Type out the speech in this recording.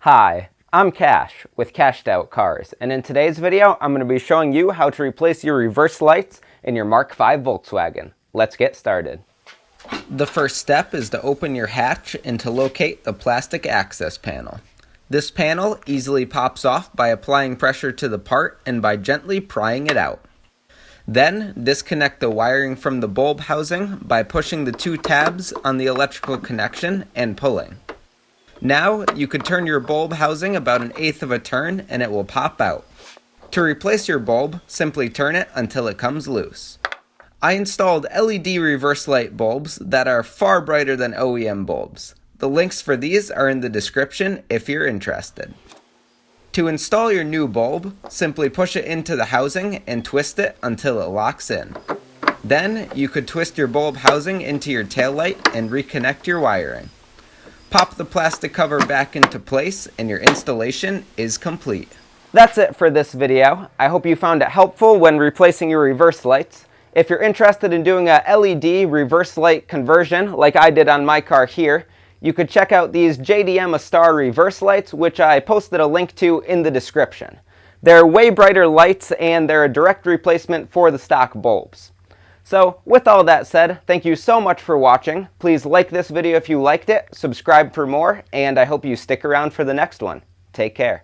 Hi, I'm Cash with CashedOutCars, and in today's video I'm going to be showing you how to replace your reverse lights in your Mark V Volkswagen. Let's get started. The first step is to open your hatch and to locate the plastic access panel. This panel easily pops off by applying pressure to the part and by gently prying it out. Then disconnect the wiring from the bulb housing by pushing the two tabs on the electrical connection and pulling. Now you could turn your bulb housing about 1/8 of a turn and it will pop out. To replace your bulb, simply turn it until it comes loose. I installed LED reverse light bulbs that are far brighter than OEM bulbs. The links for these are in the description if you're interested. To install your new bulb, simply push it into the housing and twist it until it locks in. Then you could twist your bulb housing into your taillight and reconnect your wiring. Pop the plastic cover back into place and your installation is complete. That's it for this video. I hope you found it helpful when replacing your reverse lights. If you're interested in doing a LED reverse light conversion like I did on my car here, you could check out these JDM Star reverse lights, which I posted a link to in the description. They're way brighter lights and they're a direct replacement for the stock bulbs. So with all that said, thank you so much for watching. Please like this video if you liked it, subscribe for more, and I hope you stick around for the next one. Take care.